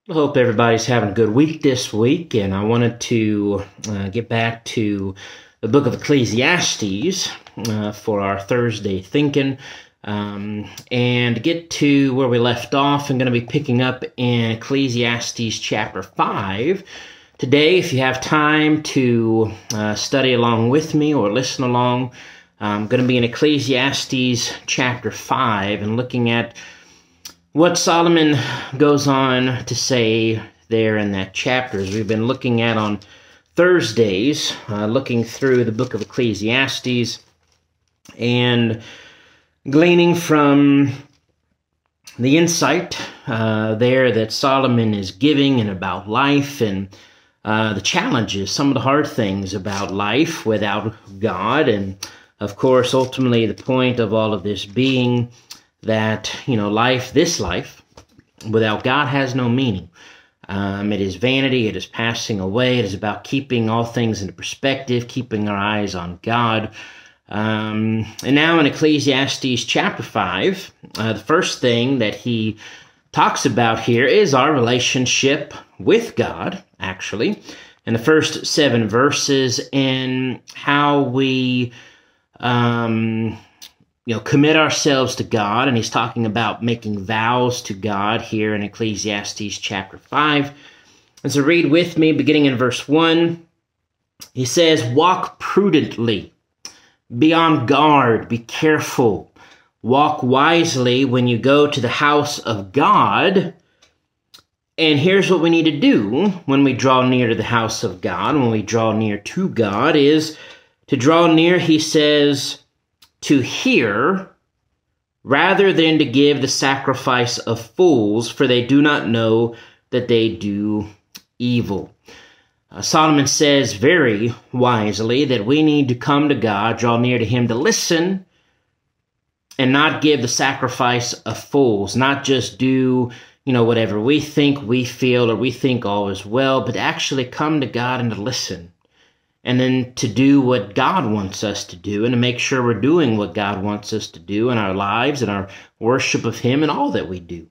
I hope everybody's having a good week this week, and I wanted to get back to the book of Ecclesiastes for our Thursday thinking, and get to where we left off. I'm going to be picking up in Ecclesiastes chapter 5 today. If you have time to study along with me or listen along, I'm going to be in Ecclesiastes chapter 5 and looking at what Solomon goes on to say there in that chapter. As we've been looking at on Thursdays, looking through the book of Ecclesiastes and gleaning from the insight there that Solomon is giving and about life and the challenges, some of the hard things about life without God. And of course, ultimately, the point of all of this being that, this life, without God has no meaning. It is vanity, it is passing away, it is about keeping all things into perspective, keeping our eyes on God. And now in Ecclesiastes chapter 5, the first thing that he talks about here is our relationship with God, actually, in the first 7 verses, and how we commit ourselves to God. And he's talking about making vows to God here in Ecclesiastes chapter 5. And so read with me, beginning in verse 1. He says, "Walk prudently, be on guard, be careful. Walk wisely when you go to the house of God." And here's what we need to do when we draw near to the house of God, when we draw near to God, is to draw near, he says, to hear, rather than to give the sacrifice of fools, for they do not know that they do evil. Solomon says very wisely that we need to come to God, draw near to him to listen, and not give the sacrifice of fools, not just do, whatever we think, we feel, or we think all is well, but actually come to God and to listen. And then to do what God wants us to do, and to make sure we're doing what God wants us to do in our lives and our worship of him and all that we do.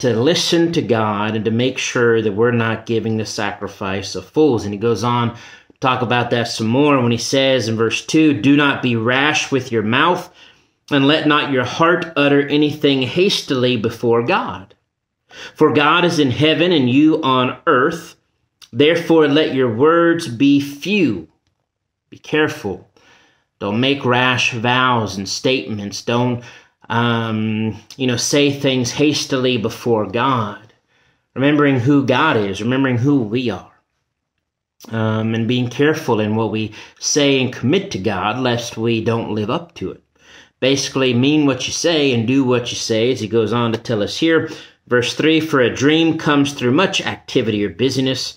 To listen to God and to make sure that we're not giving the sacrifice of fools. And he goes on to talk about that some more when he says in verse 2, "Do not be rash with your mouth, and let not your heart utter anything hastily before God. For God is in heaven and you on earth. Therefore, let your words be few." Be careful. Don't make rash vows and statements. Don't, say things hastily before God. Remembering who God is, remembering who we are. And being careful in what we say and commit to God, lest we don't live up to it. Basically, mean what you say and do what you say, as he goes on to tell us here. Verse 3, "For a dream comes through much activity or busyness,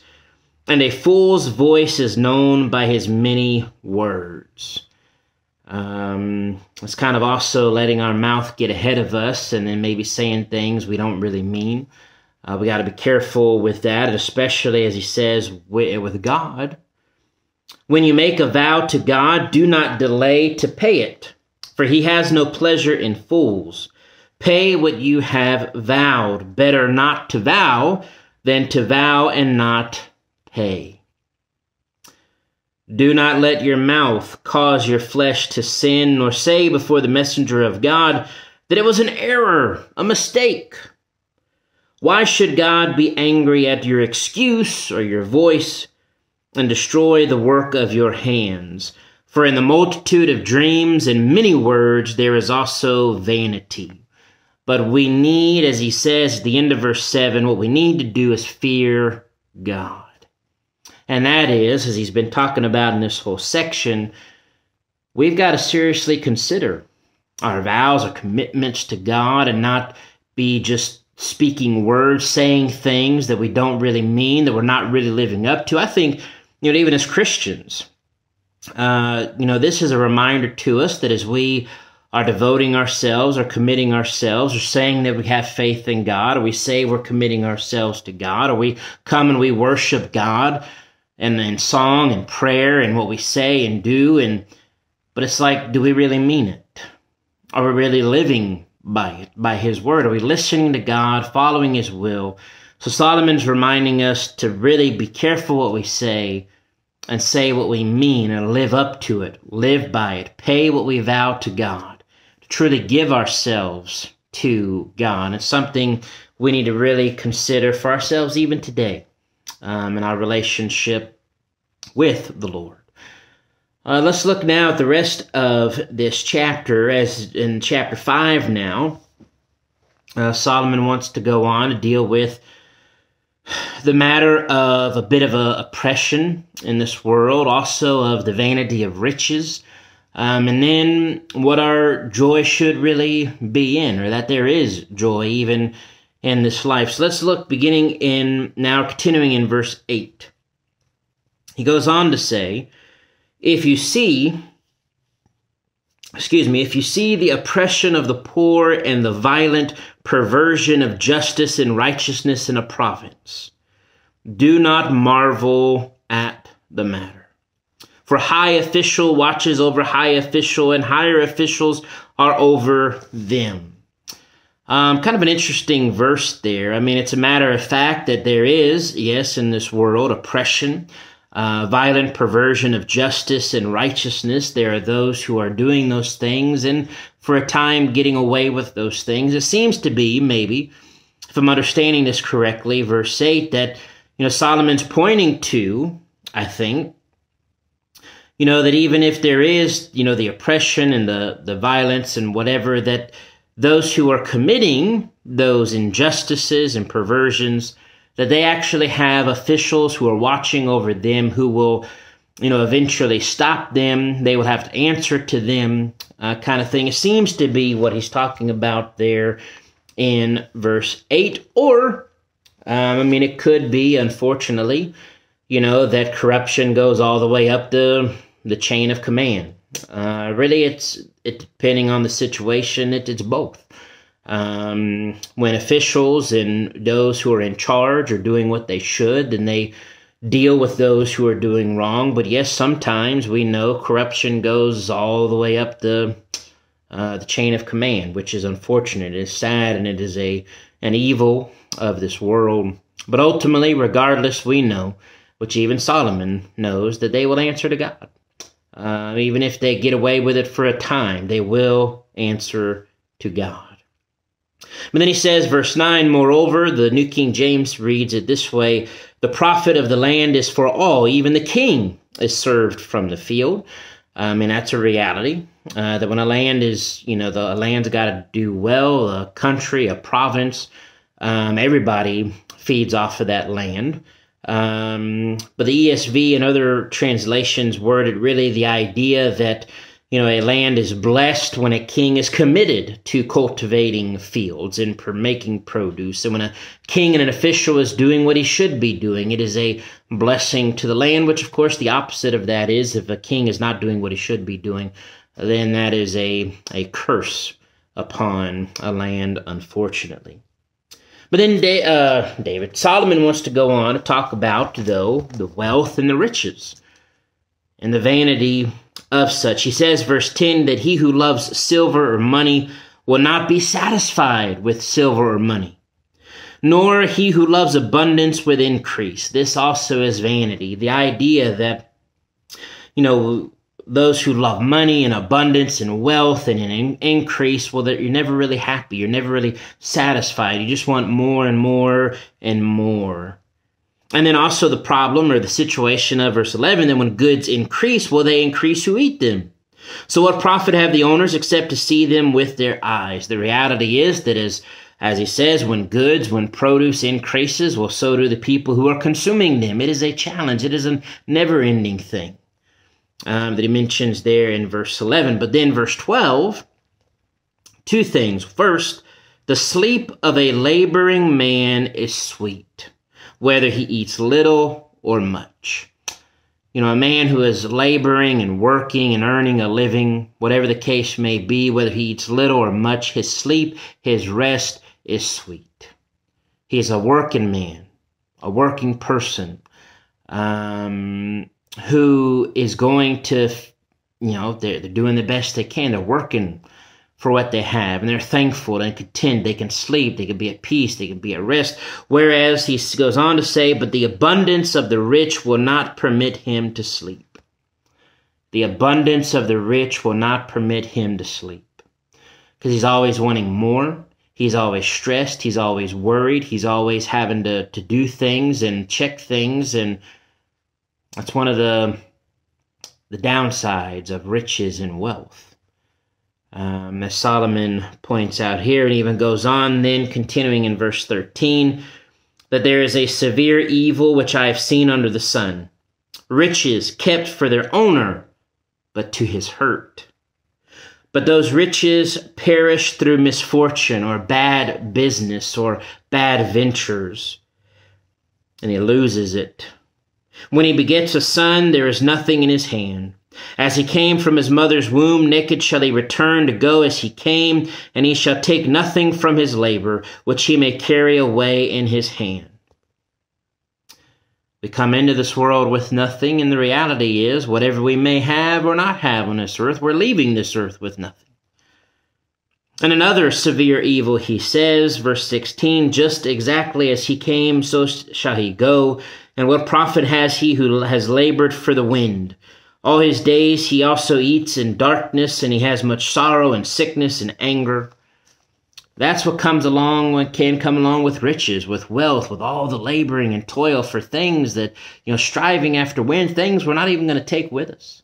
and a fool's voice is known by his many words." It's kind of also letting our mouth get ahead of us and then maybe saying things we don't really mean. We got to be careful with that, especially, as he says, with God. "When you make a vow to God, do not delay to pay it, for he has no pleasure in fools. Pay what you have vowed. Better not to vow than to vow and not pay. Do not let your mouth cause your flesh to sin, nor say before the messenger of God that it was an error, a mistake. Why should God be angry at your excuse or your voice and destroy the work of your hands? For in the multitude of dreams and many words there is also vanity." But we need, as he says at the end of verse 7, what we need to do is fear God. And that is, as he's been talking about in this whole section, we've got to seriously consider our vows, our commitments to God, and not be just speaking words, saying things that we don't really mean, that we're not really living up to. I think, even as Christians, this is a reminder to us that as we are devoting ourselves or committing ourselves or saying that we have faith in God, or we say we're committing ourselves to God, or we come and we worship God and in song and prayer and what we say and do, but it's like, do we really mean it? Are we really living by it, by his word? Are we listening to God, following his will, So Solomon's reminding us to really be careful what we say and say what we mean and live up to it, live by it, pay what we vow to God, to truly give ourselves to God. It's something we need to really consider for ourselves even today in our relationship with the Lord. Let's look now at the rest of this chapter. As in chapter 5 now, Solomon wants to go on to deal with the matter of a bit of oppression in this world, also of the vanity of riches, and then what our joy should really be in, or that there is joy even in this life. So let's look continuing in verse 8. He goes on to say, if you see the oppression of the poor and the violent perversion of justice and righteousness in a province, do not marvel at the matter. For high official watches over high official, and higher officials are over them. Kind of an interesting verse there. I mean, it's a matter of fact that there is, yes, in this world, oppression, violent perversion of justice and righteousness. There are those who are doing those things and for a time getting away with those things. It seems to be, maybe, if I'm understanding this correctly, verse 8, that Solomon's pointing to, I think, that even if there is, the oppression and the violence and whatever, that those who are committing those injustices and perversions, that they actually have officials who are watching over them who will, eventually stop them. They will have to answer to them, kind of thing. It seems to be what he's talking about there in verse 8. Or, it could be, unfortunately, that corruption goes all the way up the chain of command. Really, it's depending on the situation, it's both. When officials and those who are in charge are doing what they should, then they deal with those who are doing wrong. But yes, sometimes we know corruption goes all the way up the chain of command, which is unfortunate. It is sad, and it is an evil of this world. But ultimately, regardless, we know, which even Solomon knows, that they will answer to God. Even if they get away with it for a time, they will answer to God. But then he says, verse 9, moreover, the New King James reads it this way, the profit of the land is for all, even the king is served from the field. And that's a reality, that when a land is, the land's got to do well, a country, a province, everybody feeds off of that land. But the ESV and other translations worded really the idea that, a land is blessed when a king is committed to cultivating fields and making produce. And when a king and an official is doing what he should be doing, it is a blessing to the land, which, of course, the opposite of that is if a king is not doing what he should be doing, then that is a curse upon a land, unfortunately. But then Solomon wants to go on to talk about, though, the wealth and the riches and the vanity of such. He says, verse 10, that he who loves silver or money will not be satisfied with silver or money, nor he who loves abundance with increase. This also is vanity. The idea that, those who love money and abundance and wealth and an increase, well, that you're never really happy. You're never really satisfied. You just want more and more and more. And then also the problem or the situation of verse 11, that when goods increase, will they increase who eat them? So what profit have the owners except to see them with their eyes? The reality is that as he says, when produce increases, well, so do the people who are consuming them. It is a challenge. It is a never-ending thing that he mentions there in verse 11. But then verse 12, two things. First, the sleep of a laboring man is sweet, whether he eats little or much. A man who is laboring and working and earning a living, whatever the case may be, whether he eats little or much, his sleep, his rest is sweet. He is a working man, a working person, who is going to, they're doing the best they can. They're working for what they have, and they're thankful and content. They can sleep, they can be at peace, they can be at rest. Whereas he goes on to say, but the abundance of the rich will not permit him to sleep. The abundance of the rich will not permit him to sleep. Because he's always wanting more. He's always stressed. He's always worried. He's always having to do things and check things. And that's one of the downsides of riches and wealth. As Solomon points out here, and even goes on then, continuing in verse 13, that there is a severe evil which I have seen under the sun. Riches kept for their owner, but to his hurt. But those riches perish through misfortune or bad business or bad ventures, and he loses it. When he begets a son, there is nothing in his hand. As he came from his mother's womb, naked shall he return to go as he came, and he shall take nothing from his labor, which he may carry away in his hand. We come into this world with nothing, and the reality is, whatever we may have or not have on this earth, we're leaving this earth with nothing. And another severe evil, he says, verse 16, just exactly as he came, so shall he go, and what profit has he who has labored for the wind? All his days he also eats in darkness, and he has much sorrow and sickness and anger. That's what can come along with riches, with wealth, with all the laboring and toil for things that, striving after wind, things we're not even going to take with us.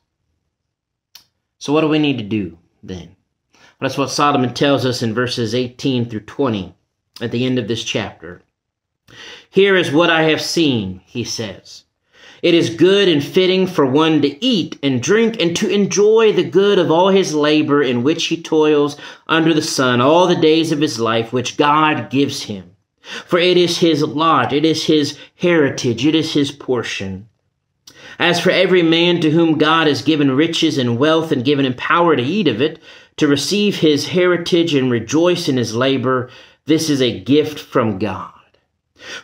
So what do we need to do then? Well, that's what Solomon tells us in verses 18 through 20 at the end of this chapter. Here is what I have seen, he says. It is good and fitting for one to eat and drink and to enjoy the good of all his labor in which he toils under the sun all the days of his life, which God gives him. For it is his lot, it is his heritage, it is his portion. As for every man to whom God has given riches and wealth and given him power to eat of it, to receive his heritage and rejoice in his labor, this is a gift from God.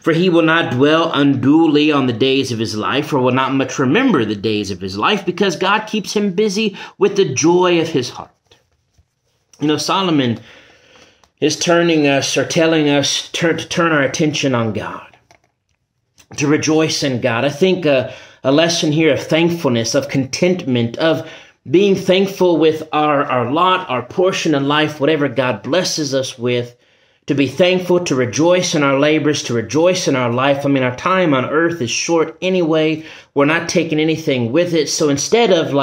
For he will not dwell unduly on the days of his life, or will not much remember the days of his life, because God keeps him busy with the joy of his heart. Solomon is telling us to turn our attention on God, to rejoice in God. I think a lesson here of thankfulness, of contentment, of being thankful with our lot, our portion in life, whatever God blesses us with, to be thankful, to rejoice in our labors, to rejoice in our life. Our time on earth is short anyway. We're not taking anything with it. So instead of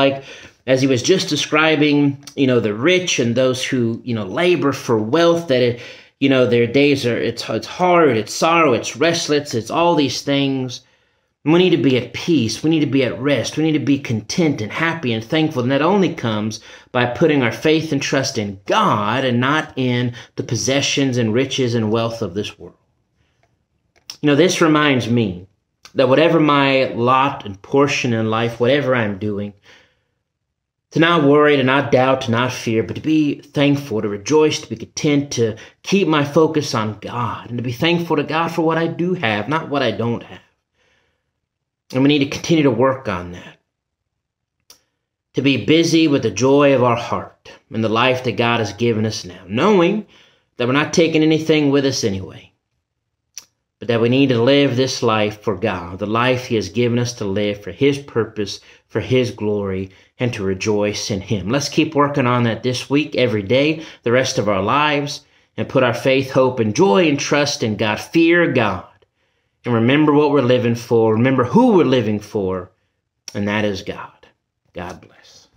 as he was just describing, the rich and those who, labor for wealth, that their days it's hard, it's sorrow, it's restless, it's all these things. We need to be at peace. We need to be at rest. We need to be content and happy and thankful. And that only comes by putting our faith and trust in God and not in the possessions and riches and wealth of this world. This reminds me that whatever my lot and portion in life, whatever I'm doing, to not worry, to not doubt, to not fear, but to be thankful, to rejoice, to be content, to keep my focus on God, and to be thankful to God for what I do have, not what I don't have. And we need to continue to work on that. To be busy with the joy of our heart and the life that God has given us now, knowing that we're not taking anything with us anyway, but that we need to live this life for God, the life he has given us to live for his purpose, for his glory, and to rejoice in him. Let's keep working on that this week, every day, the rest of our lives, and put our faith, hope, and joy and trust in God. Fear God. And remember what we're living for. Remember who we're living for. And that is God. God bless.